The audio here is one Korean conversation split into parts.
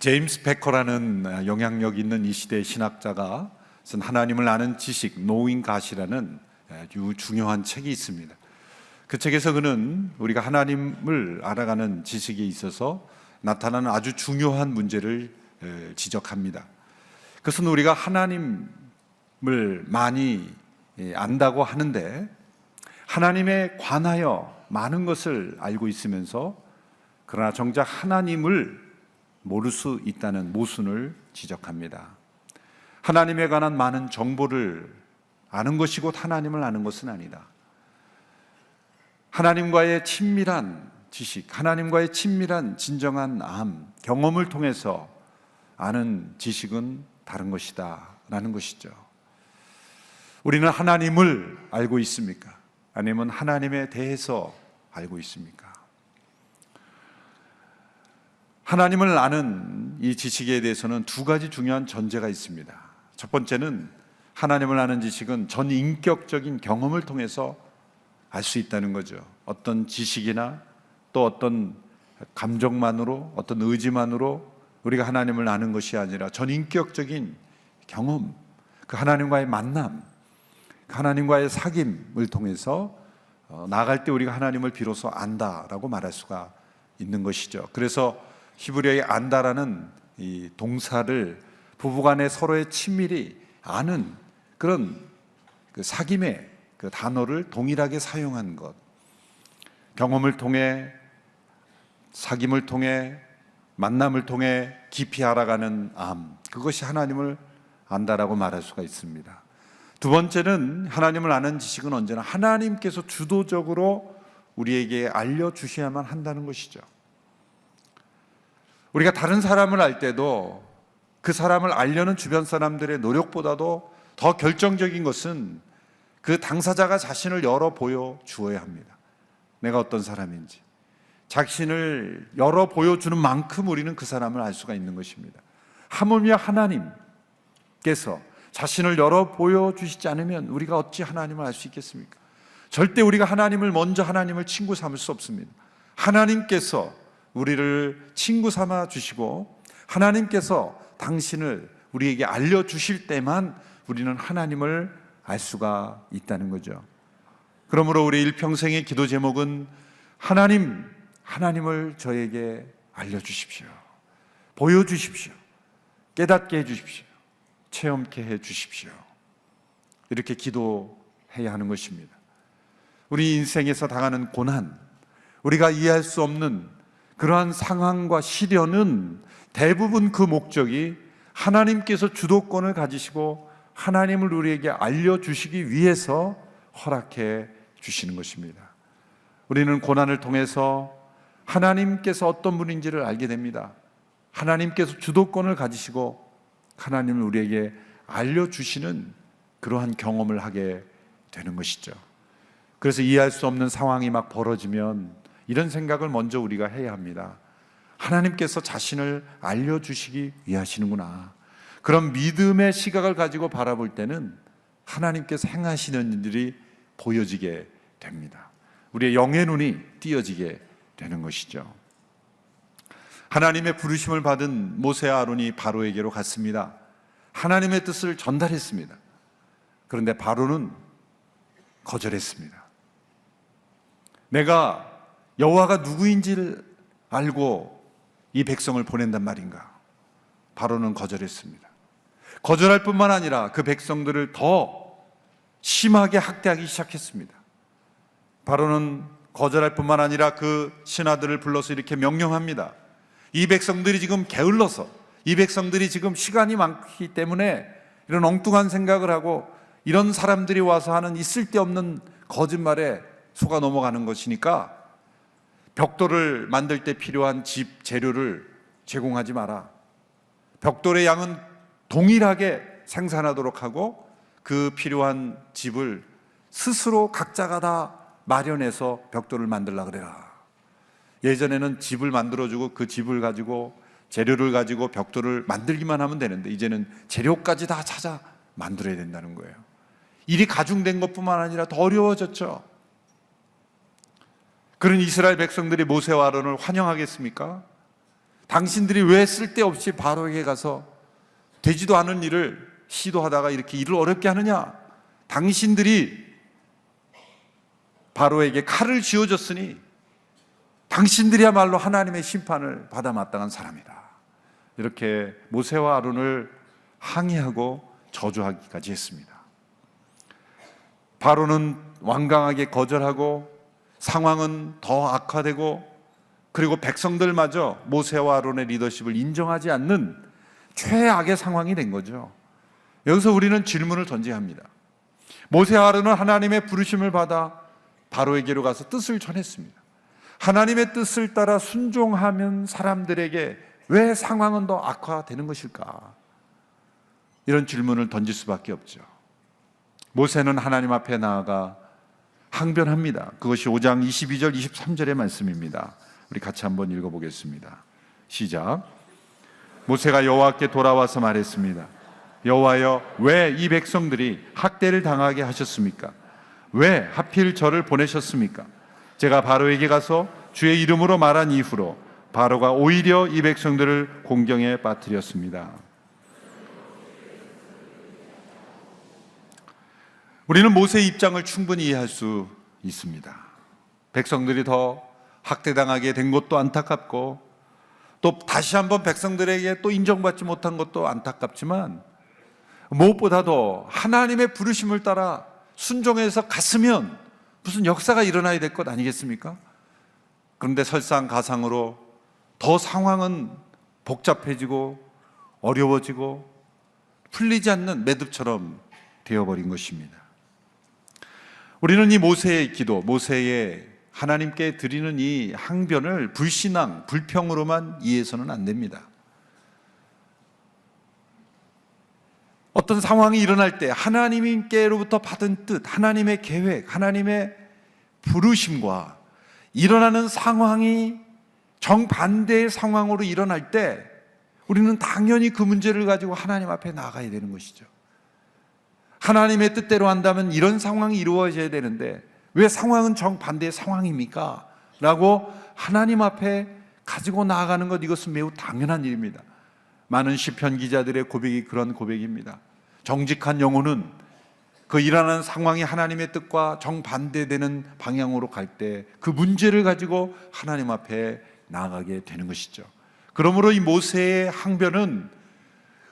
제임스 베커라는 영향력 있는 이 시대의 신학자가 쓴 하나님을 아는 지식, Knowing God이라는 아주 중요한 책이 있습니다. 그 책에서 그는 우리가 하나님을 알아가는 지식에 있어서 나타나는 아주 중요한 문제를 지적합니다. 그것은 우리가 하나님을 많이 안다고 하는데 하나님에 관하여 많은 것을 알고 있으면서 그러나 정작 하나님을 모를 수 있다는 모순을 지적합니다. 하나님에 관한 많은 정보를 아는 것이 곧 하나님을 아는 것은 아니다. 하나님과의 친밀한 지식, 하나님과의 친밀한 진정한 경험을 통해서 아는 지식은 다른 것이다 라는 것이죠. 우리는 하나님을 알고 있습니까? 아니면 하나님에 대해서 알고 있습니까? 하나님을 아는 이 지식에 대해서는 두 가지 중요한 전제가 있습니다. 첫 번째는 하나님을 아는 지식은 전인격적인 경험을 통해서 알 수 있다는 거죠. 어떤 지식이나 또 어떤 감정만으로, 어떤 의지만으로 우리가 하나님을 아는 것이 아니라 전인격적인 경험, 그 하나님과의 만남, 그 하나님과의 사귐을 통해서 나아갈 때 우리가 하나님을 비로소 안다라고 말할 수가 있는 것이죠. 그래서 히브리어의 안다라는 이 동사를 부부간에 서로의 친밀히 아는 그런 그 사귐의 그 단어를 동일하게 사용한 것, 경험을 통해, 사귐을 통해, 만남을 통해 깊이 알아가는 그것이 하나님을 안다라고 말할 수가 있습니다. 두 번째는 하나님을 아는 지식은 언제나 하나님께서 주도적으로 우리에게 알려주셔야만 한다는 것이죠. 우리가 다른 사람을 알 때도 그 사람을 알려는 주변 사람들의 노력보다도 더 결정적인 것은 그 당사자가 자신을 열어 보여주어야 합니다. 내가 어떤 사람인지 자신을 열어 보여주는 만큼 우리는 그 사람을 알 수가 있는 것입니다. 하물며 하나님께서 자신을 열어 보여주시지 않으면 우리가 어찌 하나님을 알 수 있겠습니까? 절대 우리가 하나님을 친구 삼을 수 없습니다. 하나님께서 우리를 친구 삼아 주시고 하나님께서 당신을 우리에게 알려주실 때만 우리는 하나님을 알 수가 있다는 거죠. 그러므로 우리 일평생의 기도 제목은 하나님을 저에게 알려주십시오. 보여주십시오. 깨닫게 해주십시오. 체험케 해주십시오. 이렇게 기도해야 하는 것입니다. 우리 인생에서 당하는 고난, 우리가 이해할 수 없는 그러한 상황과 시련은 대부분 그 목적이 하나님께서 주도권을 가지시고 하나님을 우리에게 알려주시기 위해서 허락해 주시는 것입니다. 우리는 고난을 통해서 하나님께서 어떤 분인지를 알게 됩니다. 하나님께서 주도권을 가지시고 하나님을 우리에게 알려주시는 그러한 경험을 하게 되는 것이죠. 그래서 이해할 수 없는 상황이 막 벌어지면 이런 생각을 먼저 우리가 해야 합니다. 하나님께서 자신을 알려주시기 위하시는구나. 그런 믿음의 시각을 가지고 바라볼 때는 하나님께서 행하시는 일들이 보여지게 됩니다. 우리의 영의 눈이 띄어지게 되는 것이죠. 하나님의 부르심을 받은 모세와 아론이 바로에게로 갔습니다. 하나님의 뜻을 전달했습니다. 그런데 바로는 거절했습니다. 내가 여호와가 누구인지를 알고 이 백성을 보낸단 말인가? 바로는 거절했습니다. 거절할 뿐만 아니라 그 백성들을 더 심하게 학대하기 시작했습니다. 바로는 거절할 뿐만 아니라 그 신하들을 불러서 이렇게 명령합니다. 이 백성들이 지금 게을러서, 이 백성들이 지금 시간이 많기 때문에 이런 엉뚱한 생각을 하고 이런 사람들이 와서 하는 이 쓸데없는 거짓말에 속아 넘어가는 것이니까 벽돌을 만들 때 필요한 집 재료를 제공하지 마라. 벽돌의 양은 동일하게 생산하도록 하고 그 필요한 집을 스스로 각자가 다 마련해서 벽돌을 만들라 그래라. 예전에는 집을 만들어주고 그 집을 가지고 재료를 가지고 벽돌을 만들기만 하면 되는데 이제는 재료까지 다 찾아 만들어야 된다는 거예요. 일이 가중된 것뿐만 아니라 더 어려워졌죠. 그런 이스라엘 백성들이 모세와 아론을 환영하겠습니까? 당신들이 왜 쓸데없이 바로에게 가서 되지도 않은 일을 시도하다가 이렇게 일을 어렵게 하느냐? 당신들이 바로에게 칼을 쥐어줬으니 당신들이야말로 하나님의 심판을 받아 마땅한 사람이다. 이렇게 모세와 아론을 항의하고 저주하기까지 했습니다. 바로는 완강하게 거절하고 상황은 더 악화되고, 그리고 백성들마저 모세와 아론의 리더십을 인정하지 않는 최악의 상황이 된 거죠. 여기서 우리는 질문을 던져야 합니다. 모세와 아론은 하나님의 부르심을 받아 바로에게로 가서 뜻을 전했습니다. 하나님의 뜻을 따라 순종하면 사람들에게 왜 상황은 더 악화되는 것일까? 이런 질문을 던질 수밖에 없죠. 모세는 하나님 앞에 나아가 항변합니다. 그것이 5장 22절 23절의 말씀입니다. 우리 같이 한번 읽어보겠습니다. 시작. 모세가 여호와께 돌아와서 말했습니다. 여호와여, 왜 이 백성들이 학대를 당하게 하셨습니까? 왜 하필 저를 보내셨습니까? 제가 바로에게 가서 주의 이름으로 말한 이후로 바로가 오히려 이 백성들을 공경에 빠뜨렸습니다. 우리는 모세의 입장을 충분히 이해할 수 있습니다. 백성들이 더 학대당하게 된 것도 안타깝고, 또 다시 한번 백성들에게 또 인정받지 못한 것도 안타깝지만, 무엇보다도 하나님의 부르심을 따라 순종해서 갔으면 무슨 역사가 일어나야 될 것 아니겠습니까? 그런데 설상가상으로 더 상황은 복잡해지고 어려워지고 풀리지 않는 매듭처럼 되어버린 것입니다. 우리는 이 모세의 기도, 모세의 하나님께 드리는 이 항변을 불신앙, 불평으로만 이해해서는 안 됩니다. 어떤 상황이 일어날 때 하나님께로부터 받은 뜻, 하나님의 계획, 하나님의 부르심과 일어나는 상황이 정반대의 상황으로 일어날 때 우리는 당연히 그 문제를 가지고 하나님 앞에 나가야 되는 것이죠. 하나님의 뜻대로 한다면 이런 상황이 이루어져야 되는데 왜 상황은 정반대의 상황입니까? 라고 하나님 앞에 가지고 나아가는 것, 이것은 매우 당연한 일입니다. 많은 시편 기자들의 고백이 그런 고백입니다. 정직한 영혼은 그 일어나는 상황이 하나님의 뜻과 정반대되는 방향으로 갈 때 그 문제를 가지고 하나님 앞에 나아가게 되는 것이죠. 그러므로 이 모세의 항변은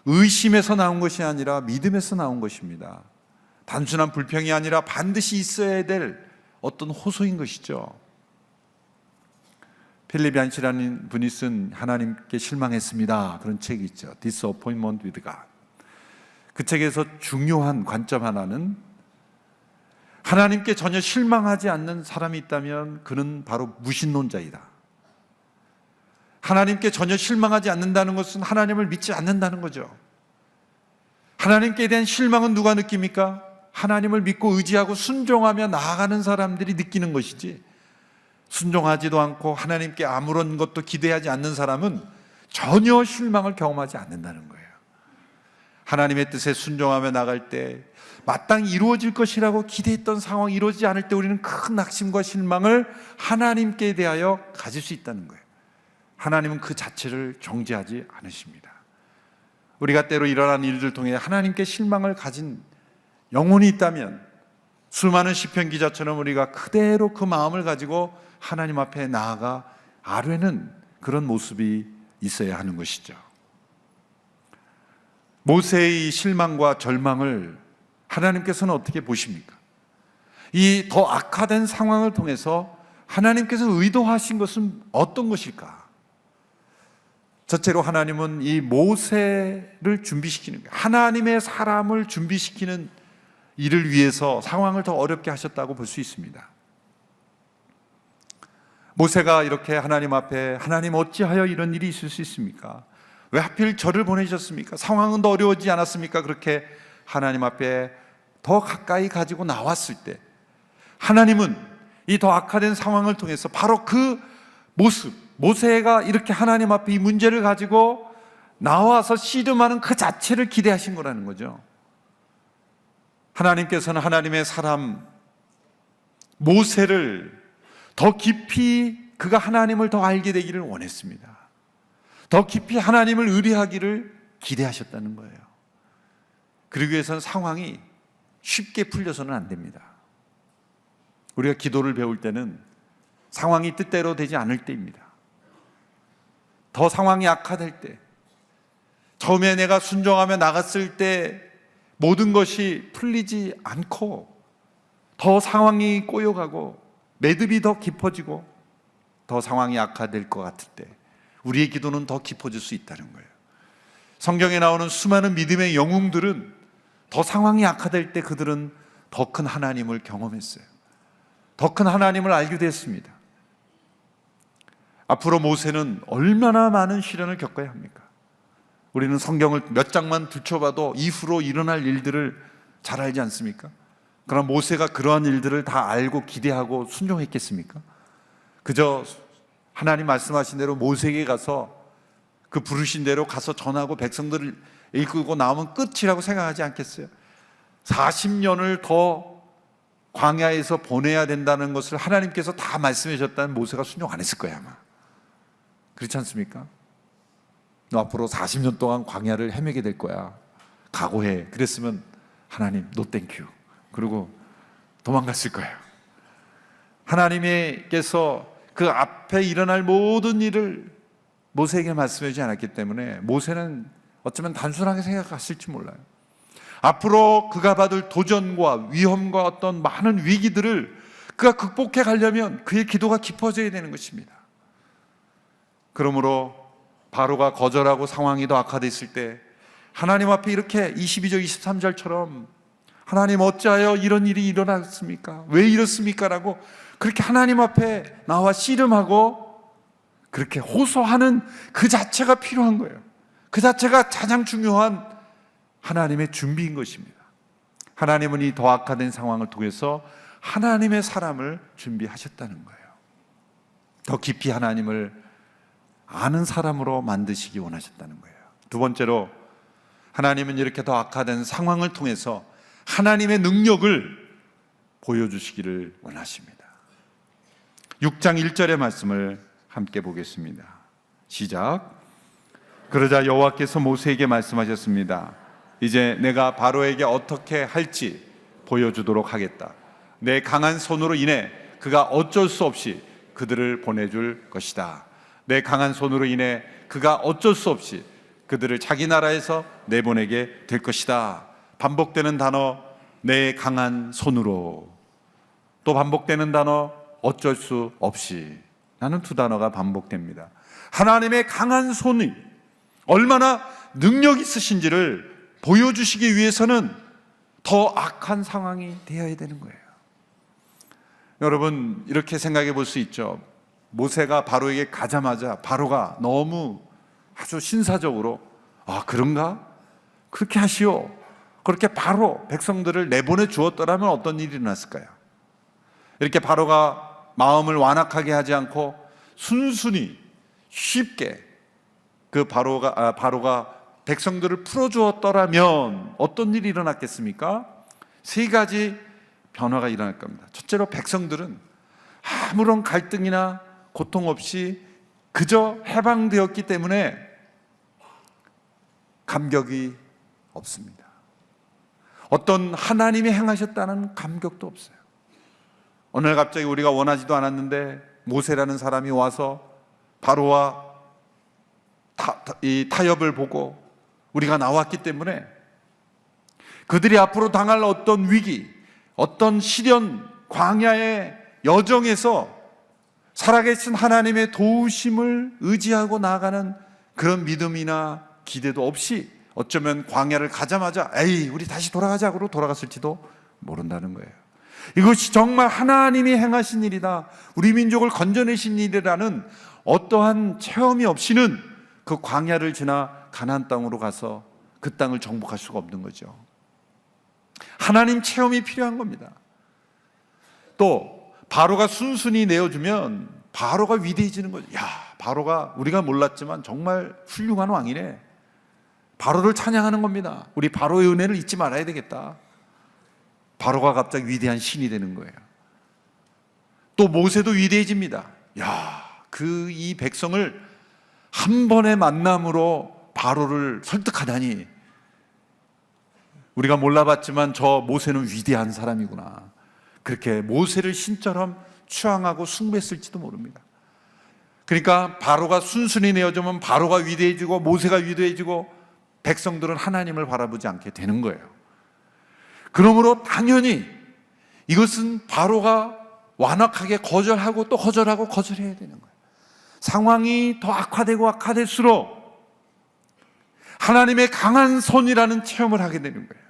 의심에서 나온 것이 아니라 믿음에서 나온 것입니다. 단순한 불평이 아니라 반드시 있어야 될 어떤 호소인 것이죠. 필립 얀시라는 분이 쓴 하나님께 실망했습니다, 그런 책이 있죠. Disappointment with God. 그 책에서 중요한 관점 하나는 하나님께 전혀 실망하지 않는 사람이 있다면 그는 바로 무신론자이다. 하나님께 전혀 실망하지 않는다는 것은 하나님을 믿지 않는다는 거죠. 하나님께 대한 실망은 누가 느낍니까? 하나님을 믿고 의지하고 순종하며 나아가는 사람들이 느끼는 것이지, 순종하지도 않고 하나님께 아무런 것도 기대하지 않는 사람은 전혀 실망을 경험하지 않는다는 거예요. 하나님의 뜻에 순종하며 나갈 때 마땅히 이루어질 것이라고 기대했던 상황이 이루어지지 않을 때 우리는 큰 낙심과 실망을 하나님께 대하여 가질 수 있다는 거예요. 하나님은 그 자체를 정죄하지 않으십니다. 우리가 때로 일어난 일들 통해 하나님께 실망을 가진 영혼이 있다면 수많은 시편 기자처럼 우리가 그대로 그 마음을 가지고 하나님 앞에 나아가 아뢰는 그런 모습이 있어야 하는 것이죠. 모세의 실망과 절망을 하나님께서는 어떻게 보십니까? 이 더 악화된 상황을 통해서 하나님께서 의도하신 것은 어떤 것일까? 첫째로 하나님은 이 모세를 준비시키는 거예요. 하나님의 사람을 준비시키는 일을 위해서 상황을 더 어렵게 하셨다고 볼 수 있습니다. 모세가 이렇게 하나님 앞에, 하나님 어찌하여 이런 일이 있을 수 있습니까? 왜 하필 저를 보내셨습니까? 상황은 더 어려워지지 않았습니까? 그렇게 하나님 앞에 더 가까이 가지고 나왔을 때 하나님은 이 더 악화된 상황을 통해서 바로 그 모습, 모세가 이렇게 하나님 앞에 이 문제를 가지고 나와서 씨름하는 그 자체를 기대하신 거라는 거죠. 하나님께서는 하나님의 사람 모세를 더 깊이, 그가 하나님을 더 알게 되기를 원했습니다. 더 깊이 하나님을 의뢰하기를 기대하셨다는 거예요. 그러기 위해서는 상황이 쉽게 풀려서는 안 됩니다. 우리가 기도를 배울 때는 상황이 뜻대로 되지 않을 때입니다. 더 상황이 악화될 때, 처음에 내가 순종하며 나갔을 때 모든 것이 풀리지 않고 더 상황이 꼬여가고 매듭이 더 깊어지고 더 상황이 악화될 것 같을 때 우리의 기도는 더 깊어질 수 있다는 거예요. 성경에 나오는 수많은 믿음의 영웅들은 더 상황이 악화될 때 그들은 더 큰 하나님을 경험했어요. 더 큰 하나님을 알게 됐습니다. 앞으로 모세는 얼마나 많은 시련을 겪어야 합니까? 우리는 성경을 몇 장만 들춰봐도 이후로 일어날 일들을 잘 알지 않습니까? 그러나 모세가 그러한 일들을 다 알고 기대하고 순종했겠습니까? 그저 하나님 말씀하신 대로 모세에게 가서 그 부르신 대로 가서 전하고 백성들을 이끌고 나오면 끝이라고 생각하지 않겠어요? 40년을 더 광야에서 보내야 된다는 것을 하나님께서 다 말씀해 주셨다면 모세가 순종 안 했을 거예요, 아마. 그렇지 않습니까? 너 앞으로 40년 동안 광야를 헤매게 될 거야, 각오해. 그랬으면 하나님 노 땡큐 그리고 도망갔을 거예요. 하나님께서 그 앞에 일어날 모든 일을 모세에게 말씀해 주지 않았기 때문에 모세는 어쩌면 단순하게 생각했을지 몰라요. 앞으로 그가 받을 도전과 위험과 어떤 많은 위기들을 그가 극복해 가려면 그의 기도가 깊어져야 되는 것입니다. 그러므로 바로가 거절하고 상황이 더 악화됐을 때 하나님 앞에 이렇게 22절 23절처럼 하나님 어찌하여 이런 일이 일어났습니까? 왜 이렇습니까? 라고 그렇게 하나님 앞에 나와 씨름하고 그렇게 호소하는 그 자체가 필요한 거예요. 그 자체가 가장 중요한 하나님의 준비인 것입니다. 하나님은 이 더 악화된 상황을 통해서 하나님의 사람을 준비하셨다는 거예요. 더 깊이 하나님을 아는 사람으로 만드시기 원하셨다는 거예요. 두 번째로 하나님은 이렇게 더 악화된 상황을 통해서 하나님의 능력을 보여주시기를 원하십니다. 6장 1절의 말씀을 함께 보겠습니다. 시작. 그러자 여호와께서 모세에게 말씀하셨습니다. 이제 내가 바로에게 어떻게 할지 보여주도록 하겠다. 내 강한 손으로 인해 그가 어쩔 수 없이 그들을 보내줄 것이다. 내 강한 손으로 인해 그가 어쩔 수 없이 그들을 자기 나라에서 내보내게 될 것이다. 반복되는 단어 내 강한 손으로, 또 반복되는 단어 어쩔 수 없이, 라는 두 단어가 반복됩니다. 하나님의 강한 손이 얼마나 능력 있으신지를 보여주시기 위해서는 더 악한 상황이 되어야 되는 거예요. 여러분, 이렇게 생각해 볼 수 있죠. 모세가 바로에게 가자마자 바로가 너무 아주 신사적으로 그런가? 그렇게 하시오. 그렇게 바로 백성들을 내보내 주었더라면 어떤 일이 일어났을까요? 이렇게 바로가 마음을 완악하게 하지 않고 순순히 쉽게 그 바로가 백성들을 풀어주었더라면 어떤 일이 일어났겠습니까? 세 가지 변화가 일어날 겁니다. 첫째로 백성들은 아무런 갈등이나 고통 없이 그저 해방되었기 때문에 감격이 없습니다. 어떤 하나님이 행하셨다는 감격도 없어요. 어느 날 갑자기 우리가 원하지도 않았는데 모세라는 사람이 와서 바로와 이 타협을 보고 우리가 나왔기 때문에 그들이 앞으로 당할 어떤 위기, 어떤 시련, 광야의 여정에서 살아계신 하나님의 도우심을 의지하고 나아가는 그런 믿음이나 기대도 없이 어쩌면 광야를 가자마자 우리 다시 돌아가자고 돌아갔을지도 모른다는 거예요. 이것이 정말 하나님이 행하신 일이다, 우리 민족을 건져내신 일이라는 어떠한 체험이 없이는 그 광야를 지나 가나안 땅으로 가서 그 땅을 정복할 수가 없는 거죠. 하나님 체험이 필요한 겁니다. 또 바로가 순순히 내어주면 바로가 위대해지는 거죠. 바로가 우리가 몰랐지만 정말 훌륭한 왕이네. 바로를 찬양하는 겁니다. 우리 바로의 은혜를 잊지 말아야 되겠다. 바로가 갑자기 위대한 신이 되는 거예요. 또 모세도 위대해집니다. 이 백성을 한 번의 만남으로 바로를 설득하다니, 우리가 몰라봤지만 저 모세는 위대한 사람이구나, 그렇게 모세를 신처럼 추앙하고 숭배했을지도 모릅니다. 그러니까 바로가 순순히 내어주면 바로가 위대해지고 모세가 위대해지고 백성들은 하나님을 바라보지 않게 되는 거예요. 그러므로 당연히 이것은 바로가 완악하게 거절하고 또 거절하고 거절해야 되는 거예요. 상황이 더 악화되고 악화될수록 하나님의 강한 손이라는 체험을 하게 되는 거예요.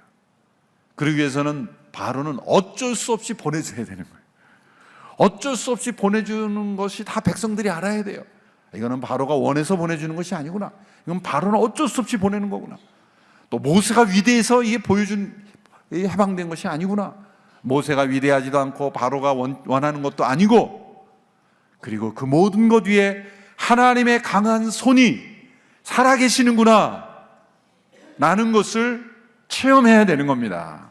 그러기 위해서는 바로는 어쩔 수 없이 보내줘야 되는 거예요. 어쩔 수 없이 보내주는 것이 다 백성들이 알아야 돼요. 이거는 바로가 원해서 보내주는 것이 아니구나, 이건 바로는 어쩔 수 없이 보내는 거구나, 또 모세가 위대해서 이게 해방된 것이 아니구나, 모세가 위대하지도 않고 바로가 원하는 것도 아니고, 그리고 그 모든 것 위에 하나님의 강한 손이 살아계시는구나 라는 것을 체험해야 되는 겁니다.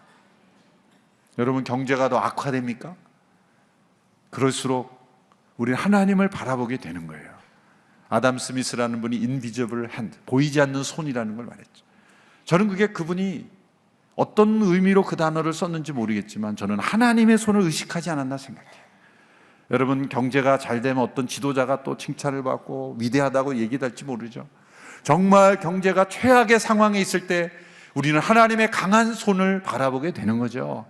여러분, 경제가 더 악화됩니까? 그럴수록 우리는 하나님을 바라보게 되는 거예요. 아담 스미스라는 분이 invisible hand, 보이지 않는 손이라는 걸 말했죠. 저는 그분이 어떤 의미로 그 단어를 썼는지 모르겠지만 저는 하나님의 손을 의식하지 않았나 생각해요. 여러분, 경제가 잘 되면 어떤 지도자가 또 칭찬을 받고 위대하다고 얘기할지 모르죠. 정말 경제가 최악의 상황에 있을 때 우리는 하나님의 강한 손을 바라보게 되는 거죠.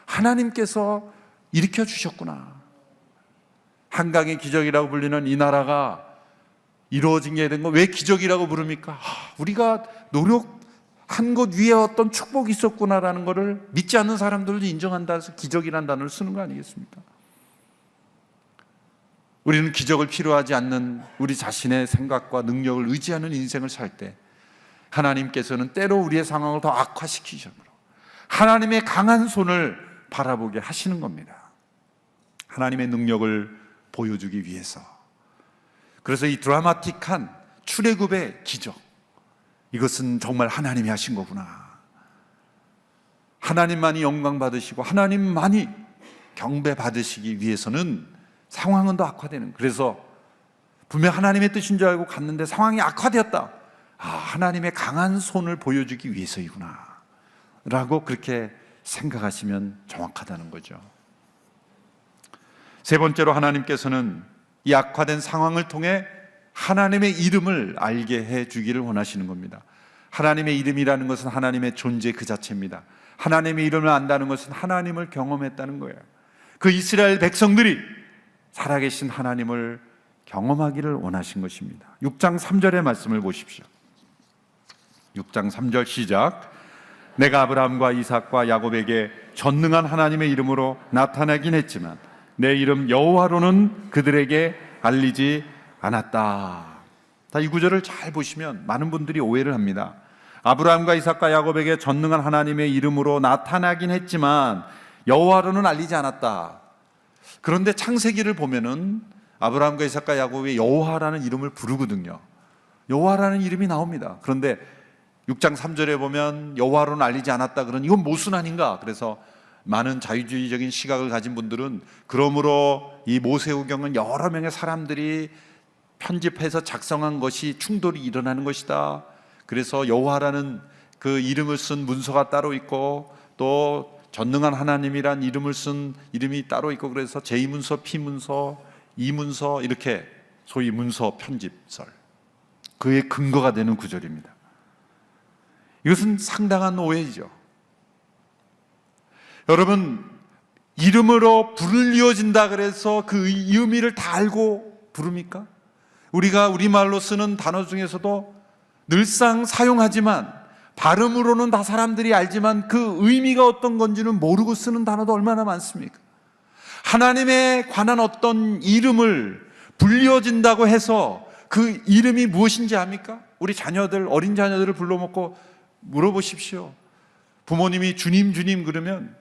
하나님께서 일으켜 주셨구나. 한강의 기적이라고 불리는 이 나라가 이루어진 게 된 거 왜 기적이라고 부릅니까? 우리가 노력한 것 위에 어떤 축복이 있었구나라는 것을 믿지 않는 사람들도 인정한다 해서 기적이라는 단어를 쓰는 거 아니겠습니까? 우리는 기적을 필요하지 않는 우리 자신의 생각과 능력을 의지하는 인생을 살 때 하나님께서는 때로 우리의 상황을 더 악화시키시므로 하나님의 강한 손을 바라보게 하시는 겁니다. 하나님의 능력을 보여주기 위해서. 그래서 이 드라마틱한 출애굽의 기적, 이것은 정말 하나님이 하신 거구나, 하나님만이 영광 받으시고 하나님만이 경배 받으시기 위해서는 상황은 더 악화되는, 그래서 분명 하나님의 뜻인 줄 알고 갔는데 상황이 악화되었다, 하나님의 강한 손을 보여주기 위해서이구나 라고 그렇게 생각하시면 정확하다는 거죠. 세 번째로, 하나님께서는 이 악화된 상황을 통해 하나님의 이름을 알게 해주기를 원하시는 겁니다. 하나님의 이름이라는 것은 하나님의 존재 그 자체입니다. 하나님의 이름을 안다는 것은 하나님을 경험했다는 거예요. 그 이스라엘 백성들이 살아계신 하나님을 경험하기를 원하신 것입니다. 6장 3절의 말씀을 보십시오. 6장 3절 시작. 내가 아브라함과 이삭과 야곱에게 전능한 하나님의 이름으로 나타나긴 했지만 내 이름 여호와로는 그들에게 알리지 않았다. 이 구절을 잘 보시면 많은 분들이 오해를 합니다. 아브라함과 이삭과 야곱에게 전능한 하나님의 이름으로 나타나긴 했지만 여호와로는 알리지 않았다. 그런데 창세기를 보면은 아브라함과 이삭과 야곱이 여호와라는 이름을 부르거든요. 여호와라는 이름이 나옵니다. 그런데 6장 3절에 보면 여호와로는 알리지 않았다. 그런 이건 모순 아닌가? 그래서 많은 자유주의적인 시각을 가진 분들은 그러므로 이 모세오경은 여러 명의 사람들이 편집해서 작성한 것이 충돌이 일어나는 것이다. 그래서 여호와라는 그 이름을 쓴 문서가 따로 있고 또 전능한 하나님이란 이름을 쓴 이름이 따로 있고, 그래서 제2문서, P문서, 이문서, 이렇게 소위 문서 편집설, 그의 근거가 되는 구절입니다. 이것은 상당한 오해이죠. 여러분, 이름으로 불리워진다 그래서 그 의미를 다 알고 부릅니까? 우리가 우리말로 쓰는 단어 중에서도 늘상 사용하지만 발음으로는 다 사람들이 알지만 그 의미가 어떤 건지는 모르고 쓰는 단어도 얼마나 많습니까? 하나님에 관한 어떤 이름을 불리워진다고 해서 그 이름이 무엇인지 압니까? 우리 자녀들, 어린 자녀들을 불러먹고 물어보십시오. 부모님이 주님 주님 그러면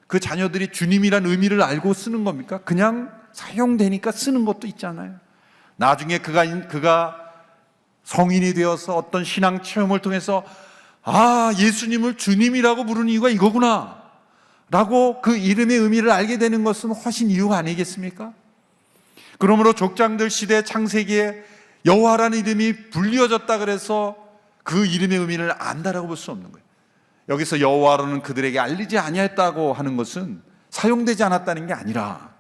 그 자녀들이 주님이란 의미를 알고 쓰는 겁니까? 그냥 사용되니까 쓰는 것도 있잖아요. 나중에 그가 성인이 되어서 어떤 신앙 체험을 통해서 예수님을 주님이라고 부르는 이유가 이거구나 라고 그 이름의 의미를 알게 되는 것은 훨씬 이유가 아니겠습니까? 그러므로 족장들 시대 창세기에 여호와라는 이름이 불리어졌다 그래서 그 이름의 의미를 안다라고 볼 수 없는 거예요. 여기서 여호와로는 그들에게 알리지 아니하였다고 하는 것은 사용되지 않았다는 게 아니라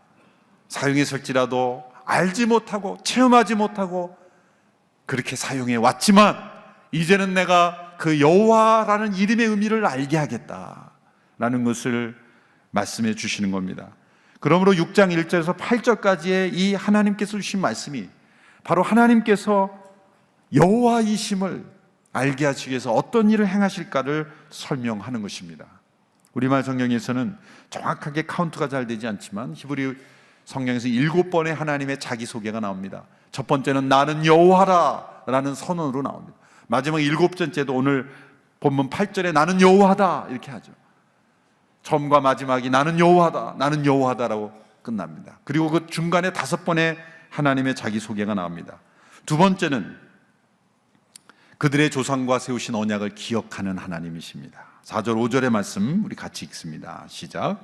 사용했을지라도 알지 못하고 체험하지 못하고 그렇게 사용해 왔지만 이제는 내가 그 여호와라는 이름의 의미를 알게 하겠다라는 것을 말씀해 주시는 겁니다. 그러므로 6장 1절에서 8절까지의 이 하나님께서 주신 말씀이 바로 하나님께서 여호와이심을 알게 하시기 위해서 어떤 일을 행하실까를 설명하는 것입니다. 우리말 성경에서는 정확하게 카운트가 잘 되지 않지만 히브리 성경에서 7번의 하나님의 자기소개가 나옵니다. 첫 번째는 나는 여호와라 라는 선언으로 나옵니다. 마지막 7번째도 오늘 본문 8절에 나는 여호와다 이렇게 하죠. 처음과 마지막이 나는 여호와다, 나는 여호와다라고 끝납니다. 그리고 그 중간에 5번의 하나님의 자기소개가 나옵니다. 두 번째는 그들의 조상과 세우신 언약을 기억하는 하나님이십니다. 4절 5절의 말씀 우리 같이 읽습니다. 시작.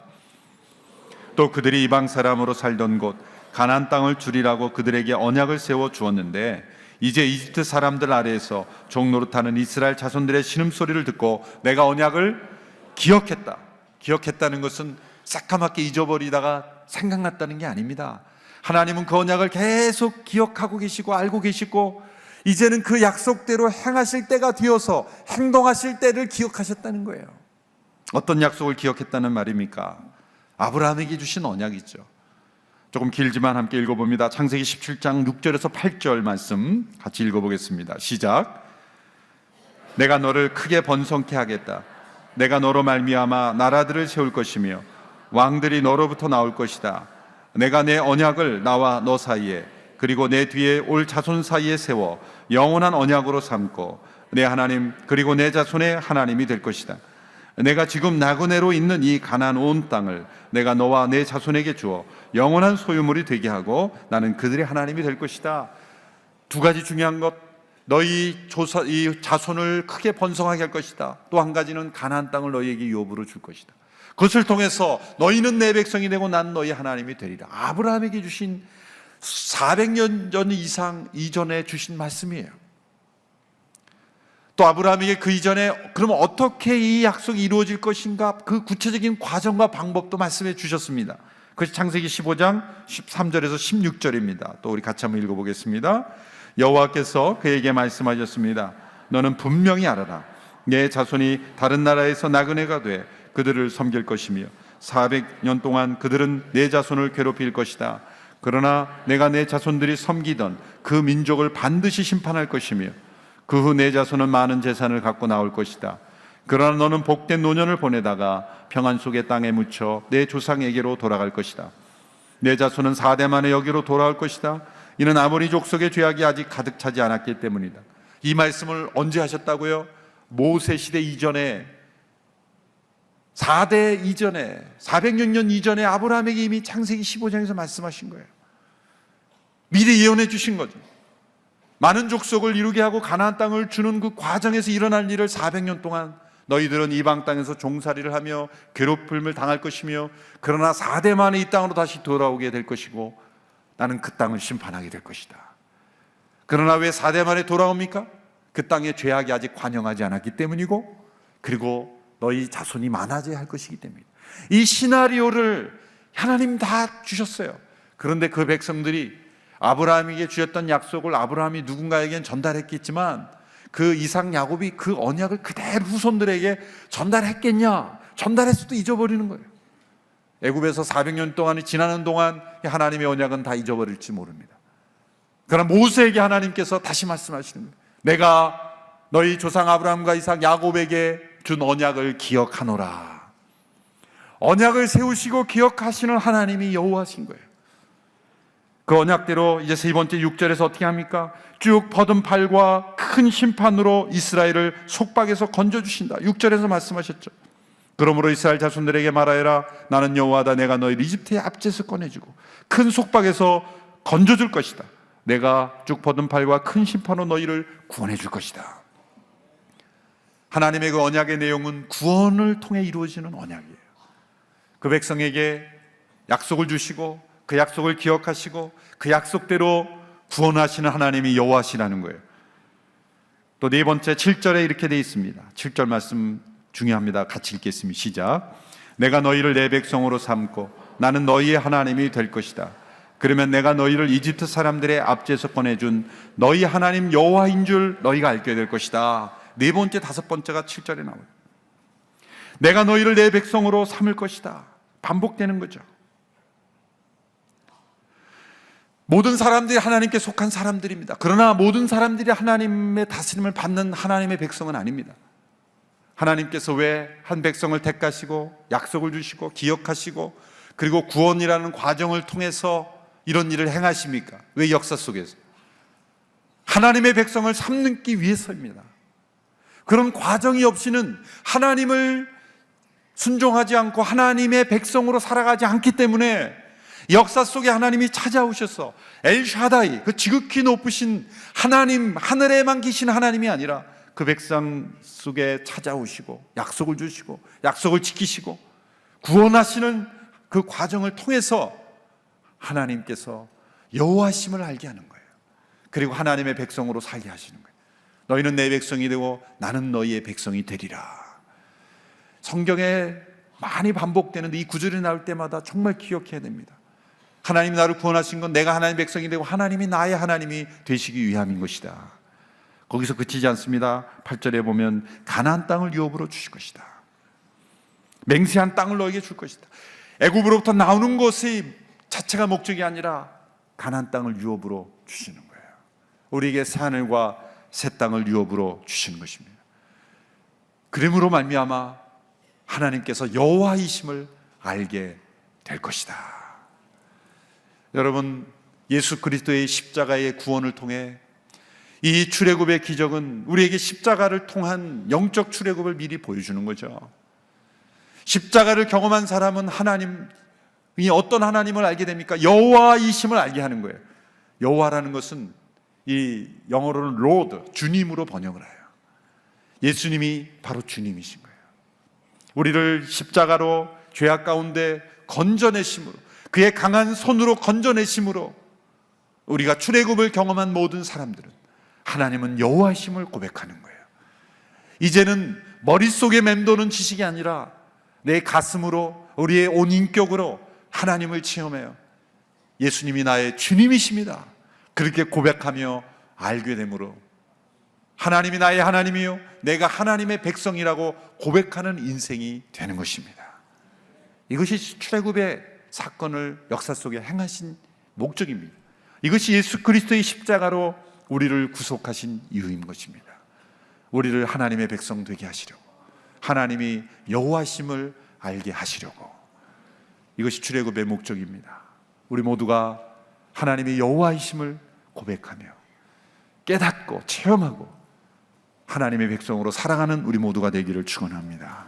또 그들이 이방 사람으로 살던 곳 가나안 땅을 주리라고 그들에게 언약을 세워 주었는데 이제 이집트 사람들 아래에서 종노릇하는 이스라엘 자손들의 신음소리를 듣고 내가 언약을 기억했다. 기억했다는 것은 새까맣게 잊어버리다가 생각났다는 게 아닙니다. 하나님은 그 언약을 계속 기억하고 계시고 알고 계시고 이제는 그 약속대로 행하실 때가 되어서 행동하실 때를 기억하셨다는 거예요. 어떤 약속을 기억했다는 말입니까? 아브라함에게 주신 언약이죠. 조금 길지만 함께 읽어봅니다. 창세기 17장 6절에서 8절 말씀 같이 읽어보겠습니다. 시작. 내가 너를 크게 번성케 하겠다. 내가 너로 말미암아 나라들을 세울 것이며 왕들이 너로부터 나올 것이다. 내가 내 언약을 나와 너 사이에 그리고 내 뒤에 올 자손 사이에 세워 영원한 언약으로 삼고 내 하나님 그리고 내 자손의 하나님이 될 것이다. 내가 지금 나그네로 있는 이 가나안 온 땅을 내가 너와 내 자손에게 주어 영원한 소유물이 되게 하고 나는 그들의 하나님이 될 것이다. 두 가지 중요한 것, 너희 이 자손을 크게 번성하게 할 것이다. 또 한 가지는 가나안 땅을 너희에게 유업으로 줄 것이다. 그것을 통해서 너희는 내 백성이 되고 난 너희 하나님이 되리라. 아브라함에게 주신 400년 전 이상 이전에 주신 말씀이에요. 또 아브라함에게 그 이전에 그러면 어떻게 이 약속이 이루어질 것인가 그 구체적인 과정과 방법도 말씀해 주셨습니다. 그것이 창세기 15장 13절에서 16절입니다. 또 우리 같이 한번 읽어보겠습니다. 여호와께서 그에게 말씀하셨습니다. 너는 분명히 알아라. 내 자손이 다른 나라에서 나그네가 돼 그들을 섬길 것이며 400년 동안 그들은 내 자손을 괴롭힐 것이다. 그러나 내가 내 자손들이 섬기던 그 민족을 반드시 심판할 것이며 그 후 내 자손은 많은 재산을 갖고 나올 것이다. 그러나 너는 복된 노년을 보내다가 평안 속의 땅에 묻혀 내 조상에게로 돌아갈 것이다. 내 자손은 4대 만에 여기로 돌아올 것이다. 이는 아모리 족속의 죄악이 아직 가득 차지 않았기 때문이다. 이 말씀을 언제 하셨다고요? 모세 시대 이전에 4대 이전에 400년 이전에 아브라함에게 이미 창세기 15장에서 말씀하신 거예요. 미리 예언해 주신 거죠. 많은 족속을 이루게 하고 가나안 땅을 주는 그 과정에서 일어날 일을 400년 동안 너희들은 이방 땅에서 종살이를 하며 괴롭힘을 당할 것이며 그러나 4대 만에 이 땅으로 다시 돌아오게 될 것이고 나는 그 땅을 심판하게 될 것이다. 그러나 왜 4대 만에 돌아옵니까? 그 땅의 죄악이 아직 관영하지 않았기 때문이고 그리고 너희 자손이 많아져야 할 것이기 때문이다. 이 시나리오를 하나님 다 주셨어요. 그런데 그 백성들이 아브라함에게 주셨던 약속을 아브라함이 누군가에겐 전달했겠지만 그 이삭 야곱이 그 언약을 그대로 후손들에게 전달했겠냐? 전달했어도 잊어버리는 거예요. 애굽에서 400년 동안이 지나는 동안 하나님의 언약은 다 잊어버릴지 모릅니다. 그러나 모세에게 하나님께서 다시 말씀하시는 거예요. 내가 너희 조상 아브라함과 이삭 야곱에게 준 언약을 기억하노라. 언약을 세우시고 기억하시는 하나님이 여호와신 거예요. 그 언약대로 이제 세 번째 6절에서 어떻게 합니까? 쭉 뻗은 팔과 큰 심판으로 이스라엘을 속박에서 건져주신다. 6절에서 말씀하셨죠. 그러므로 이스라엘 자손들에게 말하여라. 나는 여호와다. 내가 너희를 이집트의 앞제에서 꺼내주고 큰 속박에서 건져줄 것이다. 내가 쭉 뻗은 팔과 큰 심판으로 너희를 구원해 줄 것이다. 하나님의 그 언약의 내용은 구원을 통해 이루어지는 언약이에요. 그 백성에게 약속을 주시고 그 약속을 기억하시고 그 약속대로 구원하시는 하나님이 여호와시라는 거예요. 또 네 번째 7절에 이렇게 되어 있습니다. 7절 말씀 중요합니다. 같이 읽겠습니다. 시작. 내가 너희를 내 백성으로 삼고 나는 너희의 하나님이 될 것이다. 그러면 내가 너희를 이집트 사람들의 앞제에서 꺼내준 너희 하나님 여호와인 줄 너희가 알게 될 것이다. 네 번째, 다섯 번째가 7절에 나와요. 내가 너희를 내 백성으로 삼을 것이다. 반복되는 거죠. 모든 사람들이 하나님께 속한 사람들입니다. 그러나 모든 사람들이 하나님의 다스림을 받는 하나님의 백성은 아닙니다. 하나님께서 왜 한 백성을 택하시고 약속을 주시고 기억하시고 그리고 구원이라는 과정을 통해서 이런 일을 행하십니까? 왜 역사 속에서? 하나님의 백성을 삼기 위해서입니다. 그런 과정이 없이는 하나님을 순종하지 않고 하나님의 백성으로 살아가지 않기 때문에 역사 속에 하나님이 찾아오셔서 엘샤다이, 그 지극히 높으신 하나님, 하늘에만 계신 하나님이 아니라 그 백성 속에 찾아오시고 약속을 주시고 약속을 지키시고 구원하시는 그 과정을 통해서 하나님께서 여호와심을 알게 하는 거예요. 그리고 하나님의 백성으로 살게 하시는 거예요. 너희는 내 백성이 되고 나는 너희의 백성이 되리라. 성경에 많이 반복되는 이 구절이 나올 때마다 정말 기억해야 됩니다. 하나님이 나를 구원하신 건 내가 하나님의 백성이 되고 하나님이 나의 하나님이 되시기 위함인 것이다. 거기서 그치지 않습니다. 8절에 보면 가나안 땅을 유업으로 주실 것이다. 맹세한 땅을 너에게 줄 것이다. 애굽으로부터 나오는 것이 자체가 목적이 아니라 가나안 땅을 유업으로 주시는 거예요. 우리에게 새 하늘과 새 땅을 유업으로 주시는 것입니다. 그림으로 말미암아 하나님께서 여호와이심을 알게 될 것이다. 여러분, 예수 그리스도의 십자가의 구원을 통해 이 출애굽의 기적은 우리에게 십자가를 통한 영적 출애굽을 미리 보여주는 거죠. 십자가를 경험한 사람은 하나님이 어떤 하나님을 알게 됩니까? 여호와이심을 알게 하는 거예요. 여호와라는 것은 이 영어로는 로드, 주님으로 번역을 해요. 예수님이 바로 주님이신 거예요. 우리를 십자가로 죄악 가운데 건져내심으로, 그의 강한 손으로 건져내심으로 우리가 출애굽을 경험한 모든 사람들은 하나님은 여호와이심을 고백하는 거예요. 이제는 머릿속에 맴도는 지식이 아니라 내 가슴으로, 우리의 온 인격으로 하나님을 체험해요. 예수님이 나의 주님이십니다. 그렇게 고백하며 알게 되므로 하나님이 나의 하나님이요 내가 하나님의 백성이라고 고백하는 인생이 되는 것입니다. 이것이 출애굽의 사건을 역사 속에 행하신 목적입니다. 이것이 예수 그리스도의 십자가로 우리를 구속하신 이유인 것입니다. 우리를 하나님의 백성 되게 하시려고, 하나님이 여호와심을 알게 하시려고, 이것이 출애굽의 목적입니다. 우리 모두가 하나님의 여호와이심을 고백하며 깨닫고 체험하고 하나님의 백성으로 살아가는 우리 모두가 되기를 축원합니다.